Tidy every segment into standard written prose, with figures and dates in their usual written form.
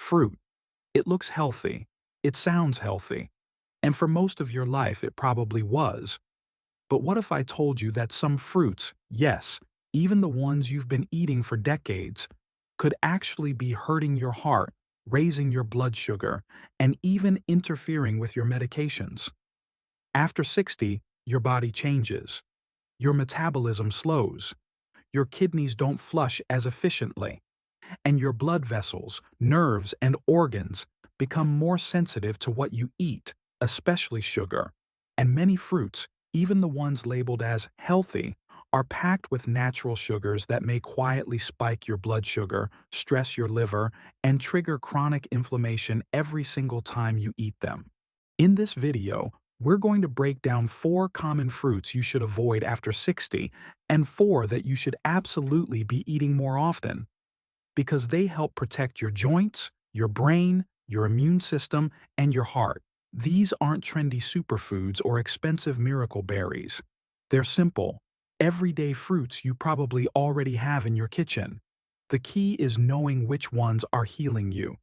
Fruit. It looks healthy. It sounds healthy. And for most of your life, it probably was. But what if I told you that some fruits, yes, even the ones you've been eating for decades, could actually be hurting your heart, raising your blood sugar, and even interfering with your medications? After 60, your body changes. Your metabolism slows. Your kidneys don't flush as efficiently, and your blood vessels, nerves, and organs become more sensitive to what you eat, especially sugar. And many fruits, even the ones labeled as healthy, are packed with natural sugars that may quietly spike your blood sugar, stress your liver, and trigger chronic inflammation every single time you eat them. In this video, we're going to break down 4 common fruits you should avoid after 60 and 4 that you should absolutely be eating more often, because they help protect your joints, your brain, your immune system, and your heart. These aren't trendy superfoods or expensive miracle berries. They're simple, everyday fruits you probably already have in your kitchen. The key is knowing which ones are healing you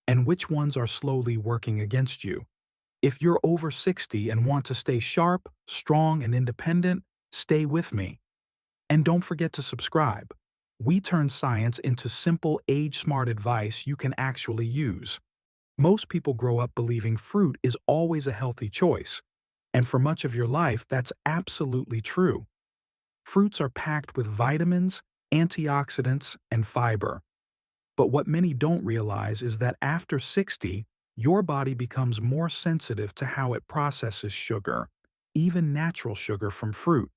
and which ones are slowly working against you. If you're over 60 and want to stay sharp, strong, and independent, stay with me. And don't forget to subscribe. We turn science into simple, age-smart advice you can actually use. Most people grow up believing fruit is always a healthy choice, and for much of your life, that's absolutely true. Fruits are packed with vitamins, antioxidants, and fiber. But what many don't realize is that after 60, your body becomes more sensitive to how it processes sugar, even natural sugar from fruit.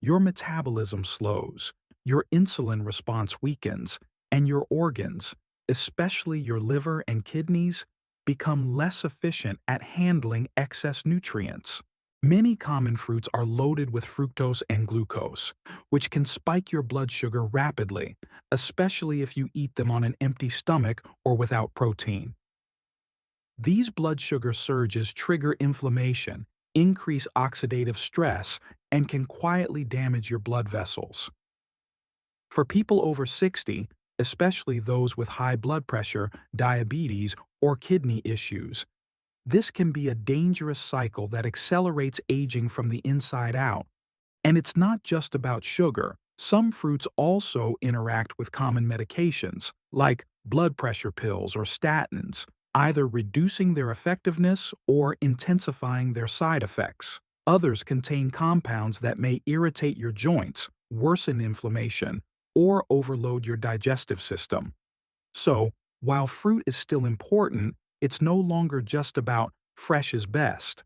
Your metabolism slows, your insulin response weakens, and your organs, especially your liver and kidneys, become less efficient at handling excess nutrients. Many common fruits are loaded with fructose and glucose, which can spike your blood sugar rapidly, especially if you eat them on an empty stomach or without protein. These blood sugar surges trigger inflammation, increase oxidative stress, and can quietly damage your blood vessels. For people over 60, especially those with high blood pressure, diabetes, or kidney issues, this can be a dangerous cycle that accelerates aging from the inside out. And it's not just about sugar. Some fruits also interact with common medications, like blood pressure pills or statins, either reducing their effectiveness or intensifying their side effects. Others contain compounds that may irritate your joints, worsen inflammation, or overload your digestive system. So, while fruit is still important, it's no longer just about fresh is best.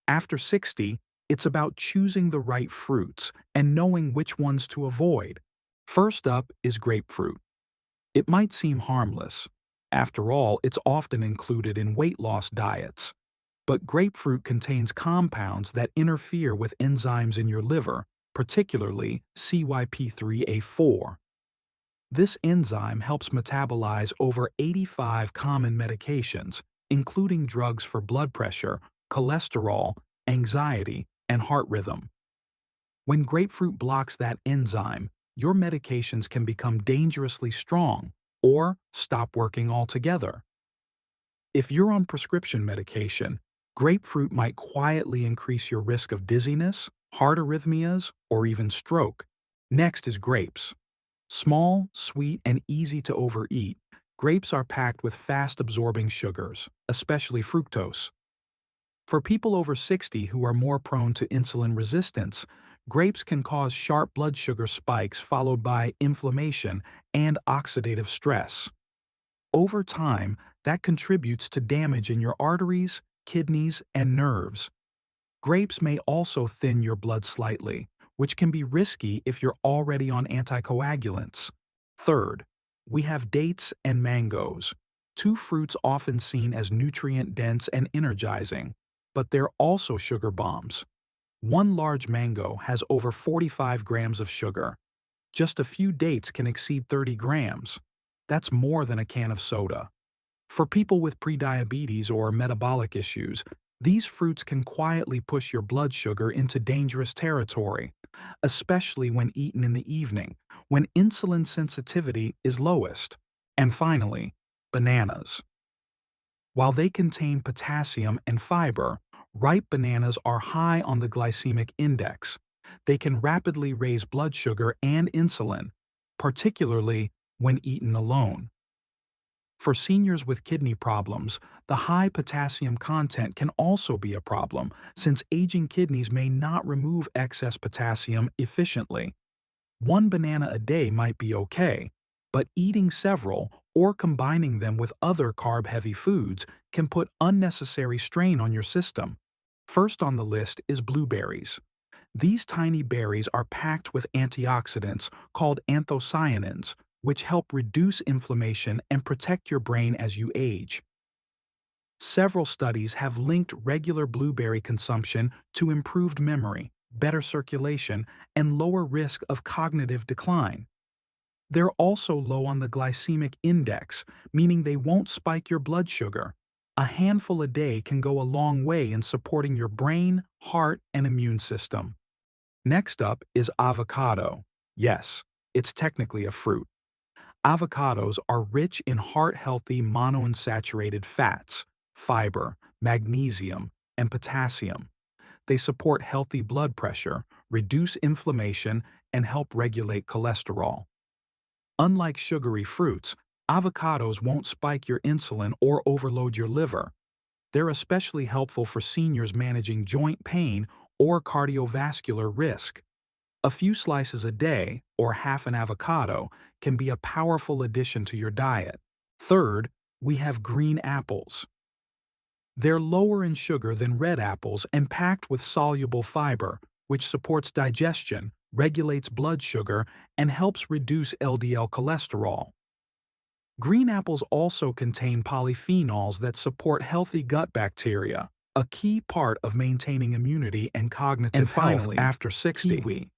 After 60, it's about choosing the right fruits and knowing which ones to avoid. First up is grapefruit. It might seem harmless. After all, it's often included in weight loss diets. But grapefruit contains compounds that interfere with enzymes in your liver, particularly CYP3A4. This enzyme helps metabolize over 85 common medications, including drugs for blood pressure, cholesterol, anxiety, and heart rhythm. When grapefruit blocks that enzyme, your medications can become dangerously strong or stop working altogether. If you're on prescription medication, grapefruit might quietly increase your risk of dizziness, heart arrhythmias, or even stroke. Next is grapes. Small, sweet, and easy to overeat, grapes are packed with fast-absorbing sugars, especially fructose. For people over 60 who are more prone to insulin resistance, grapes can cause sharp blood sugar spikes followed by inflammation and oxidative stress. Over time, that contributes to damage in your arteries, kidneys, and nerves. Grapes may also thin your blood slightly, which can be risky if you're already on anticoagulants. Third, we have dates and mangoes, 2 fruits often seen as nutrient-dense and energizing, but they're also sugar bombs. One large mango has over 45 grams of sugar. Just a few dates can exceed 30 grams. That's more than a can of soda. For people with prediabetes or metabolic issues, these fruits can quietly push your blood sugar into dangerous territory, especially when eaten in the evening, when insulin sensitivity is lowest. And finally, Bananas. While they contain potassium and fiber, ripe bananas are high on the glycemic index. They can rapidly raise blood sugar and insulin, particularly when eaten alone. For seniors with kidney problems, the high potassium content can also be a problem since aging kidneys may not remove excess potassium efficiently. One banana a day might be okay, but eating several or combining them with other carb-heavy foods can put unnecessary strain on your system. First on the list is blueberries. These tiny berries are packed with antioxidants called anthocyanins, which help reduce inflammation and protect your brain as you age. Several studies have linked regular blueberry consumption to improved memory, better circulation, and lower risk of cognitive decline. They're also low on the glycemic index, meaning they won't spike your blood sugar. A handful a day can go a long way in supporting your brain, heart, and immune system. Next up is avocado. Yes, it's technically a fruit. Avocados are rich in heart-healthy monounsaturated fats, fiber, magnesium, and potassium. They support healthy blood pressure, reduce inflammation, and help regulate cholesterol. Unlike sugary fruits, avocados won't spike your insulin or overload your liver. They're especially helpful for seniors managing joint pain or cardiovascular risk. A few slices a day, or half an avocado, can be a powerful addition to your diet. Third, we have green apples. They're lower in sugar than red apples and packed with soluble fiber, which supports digestion, regulates blood sugar, and helps reduce LDL cholesterol. Green apples also contain polyphenols that support healthy gut bacteria, a key part of maintaining immunity and cognitive health after 60. Kiwi.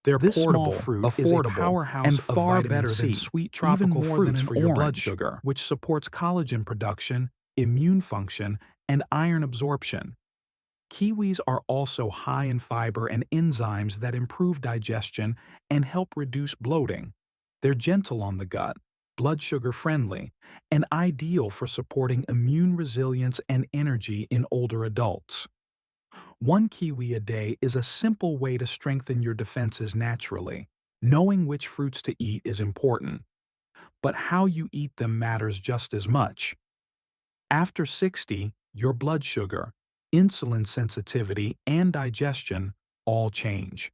They're portable, fruit affordable, is a powerhouse and far better than sweet tropical fruits for your blood sugar, which supports collagen production, immune function, and iron absorption. Kiwis are also high in fiber and enzymes that improve digestion and help reduce bloating. They're gentle on the gut, blood sugar friendly, and ideal for supporting immune resilience and energy in older adults. One kiwi a day is a simple way to strengthen your defenses naturally. Knowing which fruits to eat is important, but how you eat them matters just as much. After 60, your blood sugar, insulin sensitivity, and digestion all change.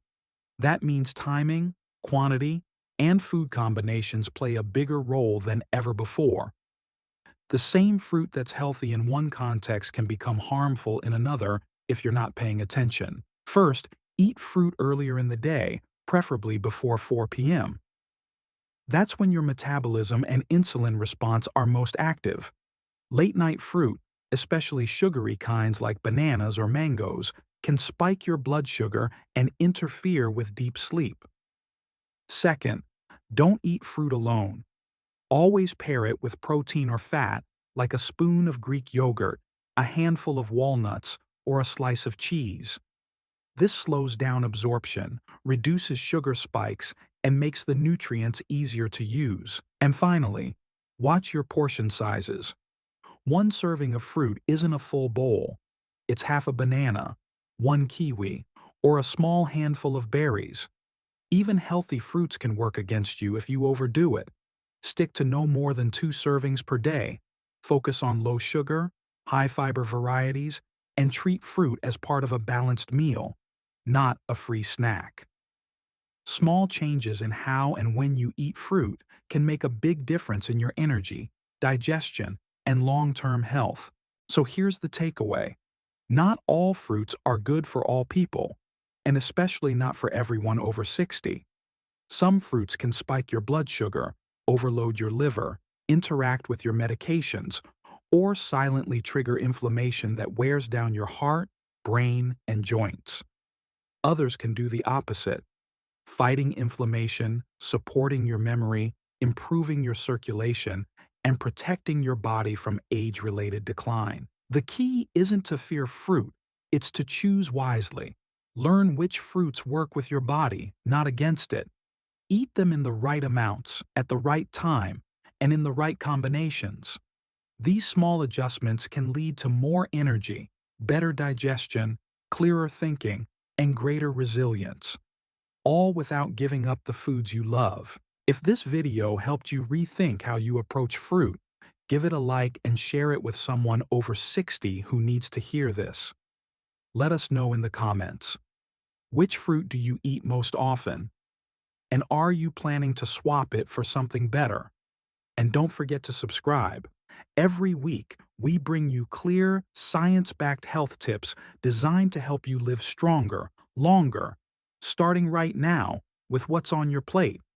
That means timing, quantity, and food combinations play a bigger role than ever before. The same fruit that's healthy in one context can become harmful in another if you're not paying attention. First, eat fruit earlier in the day, preferably before 4 p.m. That's when your metabolism and insulin response are most active. Late-night fruit, especially sugary kinds like bananas or mangoes, can spike your blood sugar and interfere with deep sleep. Second, don't eat fruit alone. Always pair it with protein or fat, like a spoon of Greek yogurt, a handful of walnuts, or a slice of cheese. This slows down absorption, reduces sugar spikes, and makes the nutrients easier to use. And finally, watch your portion sizes. One serving of fruit isn't a full bowl. It's half a banana, one kiwi, or a small handful of berries. Even healthy fruits can work against you if you overdo it. Stick to no more than 2 servings per day. Focus on low sugar, high fiber varieties, and treat fruit as part of a balanced meal, not a free snack. Small changes in how and when you eat fruit can make a big difference in your energy, digestion, and long-term health. So here's the takeaway. Not all fruits are good for all people, and especially not for everyone over 60. Some fruits can spike your blood sugar, overload your liver, interact with your medications, or silently trigger inflammation that wears down your heart, brain, and joints. Others can do the opposite, fighting inflammation, supporting your memory, improving your circulation, and protecting your body from age-related decline. The key isn't to fear fruit, it's to choose wisely. Learn which fruits work with your body, not against it. Eat them in the right amounts, at the right time, and in the right combinations. These small adjustments can lead to more energy, better digestion, clearer thinking, and greater resilience, all without giving up the foods you love. If this video helped you rethink how you approach fruit, give it a like and share it with someone over 60 who needs to hear this. Let us know in the comments. Which fruit do you eat most often? And are you planning to swap it for something better? And don't forget to subscribe. Every week, we bring you clear, science-backed health tips designed to help you live stronger, longer, starting right now with what's on your plate.